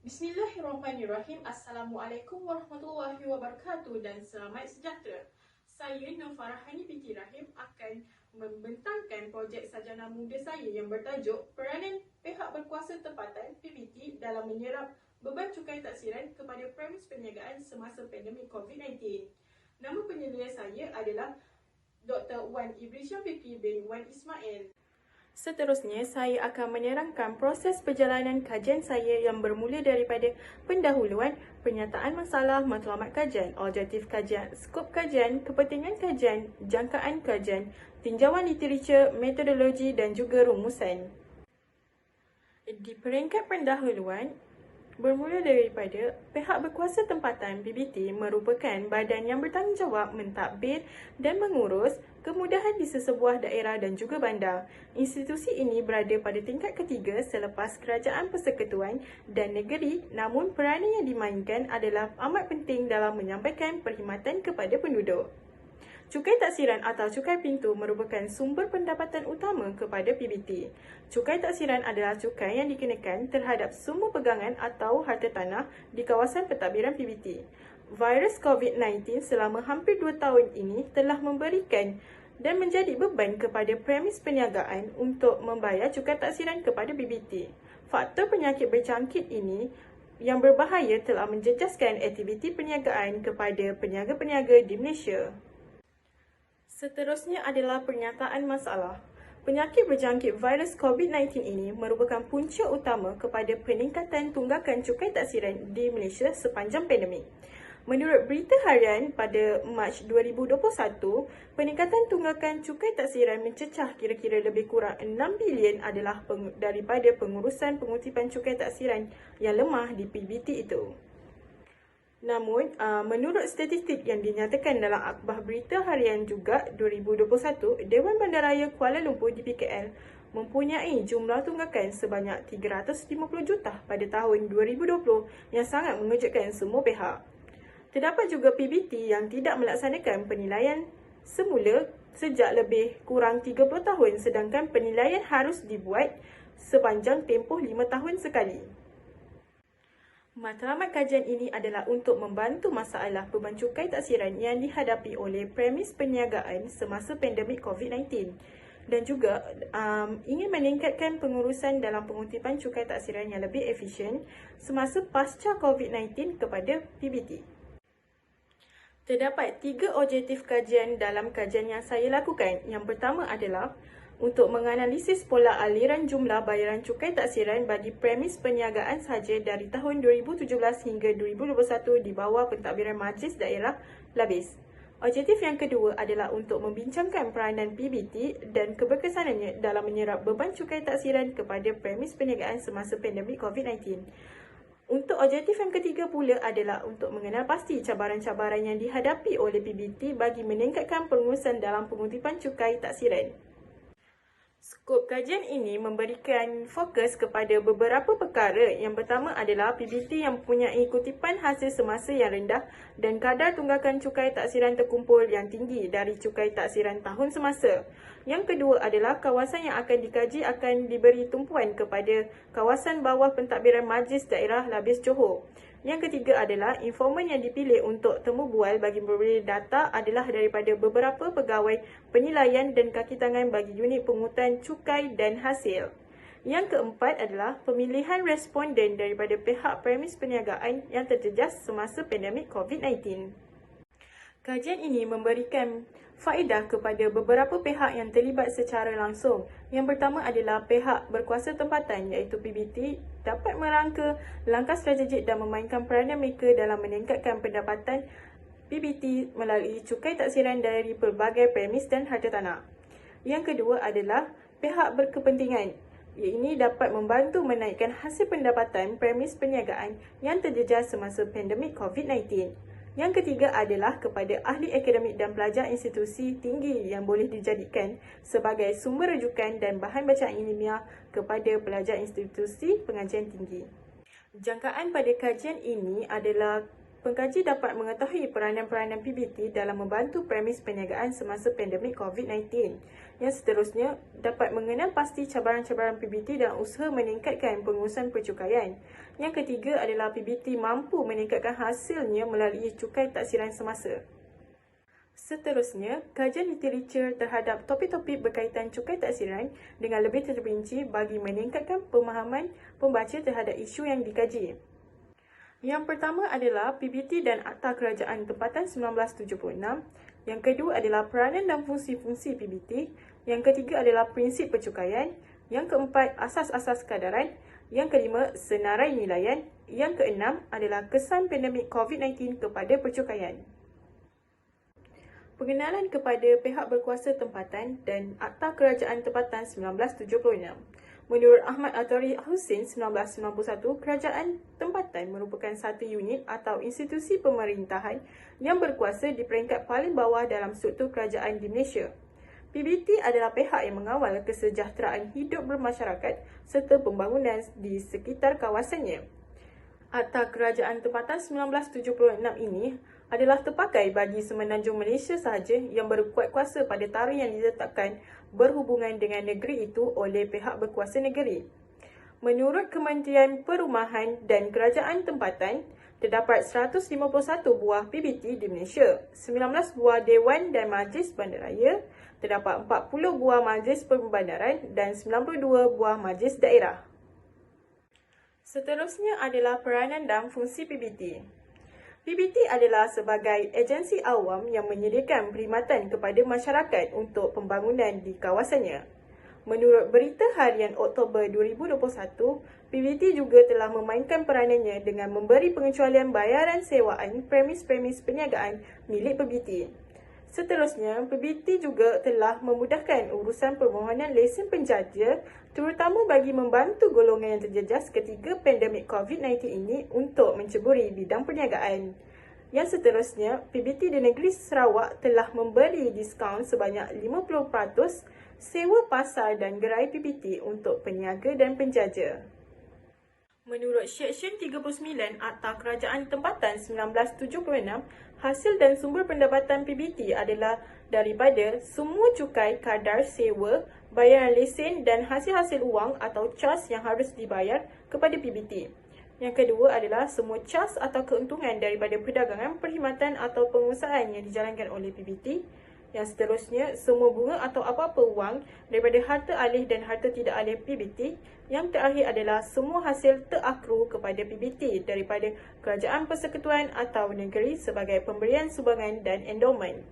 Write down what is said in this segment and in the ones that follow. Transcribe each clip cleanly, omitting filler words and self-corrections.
Bismillahirrahmanirrahim. Assalamualaikum warahmatullahi wabarakatuh dan selamat sejahtera. Saya Nur Farahani binti Rahim akan membentangkan projek sarjana muda saya yang bertajuk Peranan Pihak Berkuasa Tempatan (PBT) dalam menyerap beban cukai taksiran kepada premis perniagaan semasa pandemik COVID-19. Nama penyelia saya adalah Dr. Wan Ibrisha Fikri bin Wan Ismail. Seterusnya, saya akan menerangkan proses perjalanan kajian saya yang bermula daripada pendahuluan, pernyataan masalah, matlamat kajian, objektif kajian, skop kajian, kepentingan kajian, jangkaan kajian, tinjauan literatur, metodologi dan juga rumusan. Di peringkat pendahuluan, bermula daripada pihak berkuasa tempatan PBT merupakan badan yang bertanggungjawab mentadbir dan mengurus kemudahan di sesebuah daerah dan juga bandar. Institusi ini berada pada tingkat ketiga selepas kerajaan persekutuan dan negeri, namun peranan yang dimainkan adalah amat penting dalam menyampaikan perkhidmatan kepada penduduk. Cukai taksiran atau cukai pintu merupakan sumber pendapatan utama kepada PBT. Cukai taksiran adalah cukai yang dikenakan terhadap semua pegangan atau harta tanah di kawasan pentadbiran PBT. Virus COVID-19 selama hampir 2 tahun ini telah memberikan dan menjadi beban kepada premis perniagaan untuk membayar cukai taksiran kepada PBT. Faktor penyakit berjangkit ini yang berbahaya telah menjejaskan aktiviti perniagaan kepada peniaga-peniaga di Malaysia. Seterusnya adalah pernyataan masalah. Penyakit berjangkit virus COVID-19 ini merupakan punca utama kepada peningkatan tunggakan cukai taksiran di Malaysia sepanjang pandemik. Menurut Berita Harian pada Mac 2021, peningkatan tunggakan cukai taksiran mencecah kira-kira lebih kurang 6 bilion adalah daripada pengurusan pengutipan cukai taksiran yang lemah di PBT itu. Namun, menurut statistik yang dinyatakan dalam Akhbar Berita Harian juga 2021, Dewan Bandaraya Kuala Lumpur DPKL mempunyai jumlah tunggakan sebanyak 350 juta pada tahun 2020 yang sangat mengejutkan semua pihak. Terdapat juga PBT yang tidak melaksanakan penilaian semula sejak lebih kurang 30 tahun sedangkan penilaian harus dibuat sepanjang tempoh 5 tahun sekali. Matlamat kajian ini adalah untuk membantu masalah beban cukai taksiran yang dihadapi oleh premis perniagaan semasa pandemik COVID-19 dan juga ingin meningkatkan pengurusan dalam pengutipan cukai taksiran yang lebih efisien semasa pasca COVID-19 kepada PBT. Terdapat 3 objektif kajian dalam kajian yang saya lakukan. Yang pertama adalah untuk menganalisis pola aliran jumlah bayaran cukai taksiran bagi premis perniagaan sahaja dari tahun 2017 hingga 2021 di bawah pentadbiran Majlis Daerah Labis. Objektif yang kedua adalah untuk membincangkan peranan PBT dan keberkesanannya dalam menyerap beban cukai taksiran kepada premis perniagaan semasa pandemik COVID-19. Untuk objektif yang ketiga pula adalah untuk mengenal pasti cabaran-cabaran yang dihadapi oleh PBT bagi meningkatkan pengurusan dalam pengutipan cukai taksiran. Skop kajian ini memberikan fokus kepada beberapa perkara. Yang pertama adalah PBT yang mempunyai kutipan hasil semasa yang rendah dan kadar tunggakan cukai taksiran terkumpul yang tinggi dari cukai taksiran tahun semasa. Yang kedua adalah kawasan yang akan dikaji akan diberi tumpuan kepada kawasan bawah pentadbiran Majlis Daerah Labis Johor. Yang ketiga adalah informan yang dipilih untuk temu bual bagi memberi data adalah daripada beberapa pegawai penilaian dan kaki tangan bagi unit pungutan cukai dan hasil. Yang keempat adalah pemilihan responden daripada pihak premis perniagaan yang terjejas semasa pandemik COVID-19. Kajian ini memberikan faedah kepada beberapa pihak yang terlibat secara langsung. Yang pertama adalah pihak berkuasa tempatan iaitu PBT dapat merangka langkah strategik dan memainkan peranan mereka dalam meningkatkan pendapatan PBT melalui cukai taksiran dari pelbagai premis dan harta tanah. Yang kedua adalah pihak berkepentingan. Ini dapat membantu menaikkan hasil pendapatan premis perniagaan yang terjejas semasa pandemik COVID-19. Yang ketiga adalah kepada ahli akademik dan pelajar institusi tinggi yang boleh dijadikan sebagai sumber rujukan dan bahan bacaan ilmiah kepada pelajar institusi pengajian tinggi. Jangkaan pada kajian ini adalah pengkaji dapat mengetahui peranan-peranan PBT dalam membantu premis perniagaan semasa pandemik COVID-19. Yang seterusnya, dapat mengenal pasti cabaran-cabaran PBT dalam usaha meningkatkan pengurusan percukaian. Yang ketiga adalah PBT mampu meningkatkan hasilnya melalui cukai taksiran semasa. Seterusnya, kajian literatur terhadap topik-topik berkaitan cukai taksiran dengan lebih terperinci bagi meningkatkan pemahaman pembaca terhadap isu yang dikaji. Yang pertama adalah PBT dan Akta Kerajaan Tempatan 1976. Yang kedua adalah peranan dan fungsi-fungsi PBT. Yang ketiga adalah prinsip percukaian. Yang keempat, asas-asas kadaran. Yang kelima, senarai nilaian. Yang keenam adalah kesan pandemik COVID-19 kepada percukaian. Pengenalan kepada pihak berkuasa tempatan dan Akta Kerajaan Tempatan 1976. Menurut Ahmad Atari Husin 1991, kerajaan tempatan merupakan satu unit atau institusi pemerintahan yang berkuasa di peringkat paling bawah dalam struktur kerajaan di Malaysia. PBT adalah pihak yang mengawal kesejahteraan hidup bermasyarakat serta pembangunan di sekitar kawasannya. Akta Kerajaan Tempatan 1976 ini adalah terpakai bagi Semenanjung Malaysia sahaja yang berkuat kuasa pada tarikh yang ditetapkan berhubungan dengan negeri itu oleh pihak berkuasa negeri. Menurut Kementerian Perumahan dan Kerajaan Tempatan, terdapat 151 buah PBT di Malaysia, 19 buah Dewan dan Majlis Bandaraya, terdapat 40 buah Majlis Perbandaran dan 92 buah Majlis Daerah. Seterusnya adalah peranan dan fungsi PBT. PBT adalah sebagai agensi awam yang menyediakan perkhidmatan kepada masyarakat untuk pembangunan di kawasannya. Menurut Berita Harian Oktober 2021, PBT juga telah memainkan peranannya dengan memberi pengecualian bayaran sewaan premis-premis perniagaan milik PBT. Seterusnya, PBT juga telah memudahkan urusan permohonan lesen penjaja terutama bagi membantu golongan yang terjejas ketika pandemik COVID-19 ini untuk menceburi bidang perniagaan. Yang seterusnya, PBT di Negeri Sarawak telah memberi diskaun sebanyak 50% sewa pasar dan gerai PBT untuk peniaga dan penjaja. Menurut Seksyen 39 Akta Kerajaan Tempatan 1976, hasil dan sumber pendapatan PBT adalah daripada semua cukai, kadar, sewa, bayaran lesen dan hasil-hasil wang atau cas yang harus dibayar kepada PBT. Yang kedua adalah semua cas atau keuntungan daripada perdagangan, perkhidmatan atau pengusahaan yang dijalankan oleh PBT. Yang seterusnya, semua bunga atau apa-apa wang daripada harta alih dan harta tidak alih PBT. Yang terakhir adalah semua hasil terakru kepada PBT daripada kerajaan persekutuan atau negeri sebagai pemberian sumbangan dan endowment.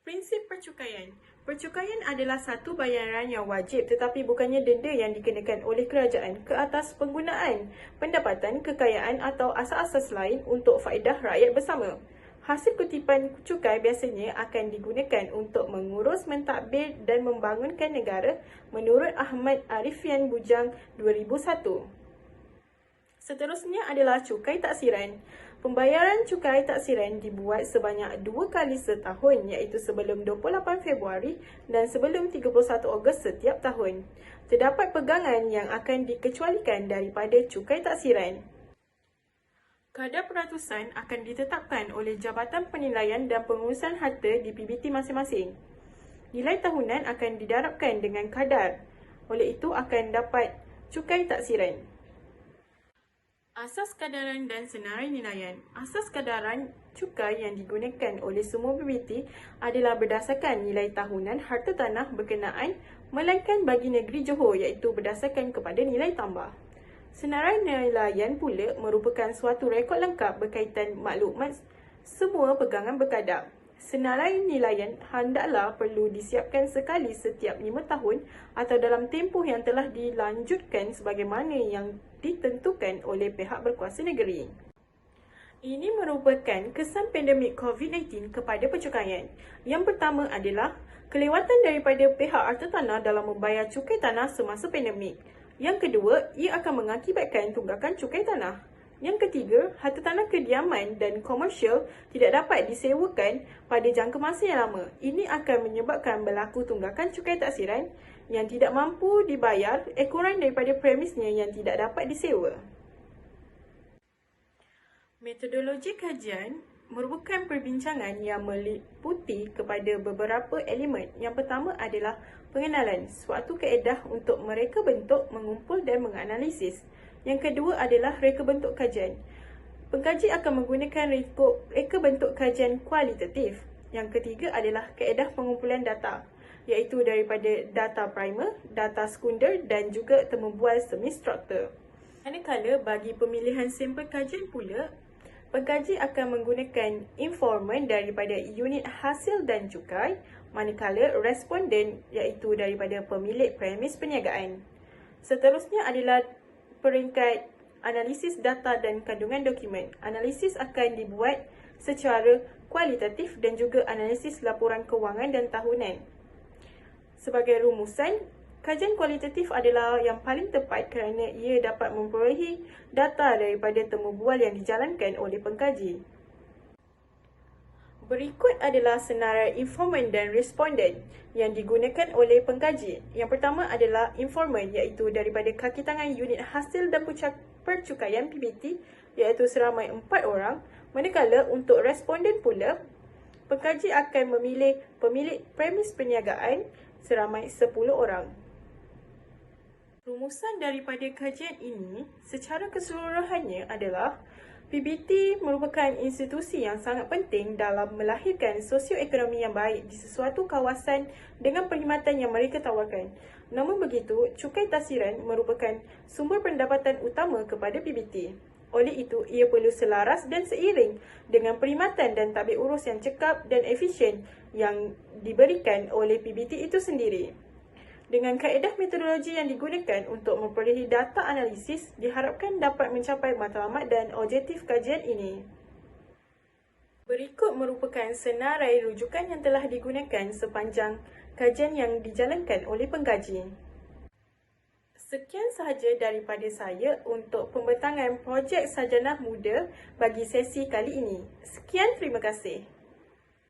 Prinsip percukaian. Percukaian adalah satu bayaran yang wajib tetapi bukannya denda yang dikenakan oleh kerajaan ke atas penggunaan pendapatan, kekayaan atau asas-asas lain untuk faedah rakyat bersama. Hasil kutipan cukai biasanya akan digunakan untuk mengurus, mentadbir dan membangunkan negara menurut Ahmad Arifian Bujang 2001. Seterusnya adalah cukai taksiran. Pembayaran cukai taksiran dibuat sebanyak 2 kali setahun iaitu sebelum 28 Februari dan sebelum 31 Ogos setiap tahun. Terdapat pegangan yang akan dikecualikan daripada cukai taksiran. Kadar peratusan akan ditetapkan oleh Jabatan Penilaian dan Pengurusan Harta di PBT masing-masing. Nilai tahunan akan didarabkan dengan kadar. Oleh itu akan dapat cukai taksiran. Asas kadaran dan senarai nilaian. Asas kadaran cukai yang digunakan oleh semua PBT adalah berdasarkan nilai tahunan harta tanah berkenaan melainkan bagi negeri Johor iaitu berdasarkan kepada nilai tambah. Senarai nilaian pula merupakan suatu rekod lengkap berkaitan maklumat semua pegangan berkadar. Senarai nilaian hendaklah perlu disiapkan sekali setiap 5 tahun atau dalam tempoh yang telah dilanjutkan sebagaimana yang ditentukan oleh pihak berkuasa negeri. Ini merupakan kesan pandemik COVID-19 kepada percukaian. Yang pertama adalah kelewatan daripada pihak hartanah dalam membayar cukai tanah semasa pandemik. Yang kedua, ia akan mengakibatkan tunggakan cukai tanah. Yang ketiga, hartanah kediaman dan komersial tidak dapat disewakan pada jangka masa yang lama. Ini akan menyebabkan berlaku tunggakan cukai taksiran yang tidak mampu dibayar ekoran daripada premisnya yang tidak dapat disewa. Metodologi kajian merupakan perbincangan yang meliputi kepada beberapa elemen. Yang pertama adalah pengenalan, suatu kaedah untuk mereka bentuk, mengumpul dan menganalisis. Yang kedua adalah reka bentuk kajian. Pengkaji akan menggunakan reka bentuk kajian kualitatif. Yang ketiga adalah kaedah pengumpulan data, iaitu daripada data primer, data sekunder dan juga temu bual semi-struktur. Manakala bagi pemilihan sampel kajian pula, pengkaji akan menggunakan informan daripada unit hasil dan cukai, manakala responden iaitu daripada pemilik premis perniagaan. Seterusnya adalah peringkat analisis data dan kandungan dokumen. Analisis akan dibuat secara kualitatif dan juga analisis laporan kewangan dan tahunan. Sebagai rumusan, kajian kualitatif adalah yang paling tepat kerana ia dapat memperolehi data daripada temu bual yang dijalankan oleh pengkaji. Berikut adalah senarai informan dan responden yang digunakan oleh pengkaji. Yang pertama adalah informan, iaitu daripada kaki tangan unit hasil dan percukaian PBT, iaitu seramai 4 orang. Manakala untuk responden pula, pengkaji akan memilih pemilik premis perniagaan seramai 10 orang. Rumusan daripada kajian ini secara keseluruhannya adalah PBT merupakan institusi yang sangat penting dalam melahirkan sosioekonomi yang baik di sesuatu kawasan dengan perkhidmatan yang mereka tawarkan. Namun begitu, cukai tasiran merupakan sumber pendapatan utama kepada PBT. Oleh itu, ia perlu selaras dan seiring dengan perkhidmatan dan tadbir urus yang cekap dan efisien yang diberikan oleh PBT itu sendiri. Dengan kaedah metodologi yang digunakan untuk memperolehi data analisis, diharapkan dapat mencapai matlamat dan objektif kajian ini. Berikut merupakan senarai rujukan yang telah digunakan sepanjang kajian yang dijalankan oleh pengkaji. Sekian sahaja daripada saya untuk pembentangan projek sarjana muda bagi sesi kali ini. Sekian, terima kasih.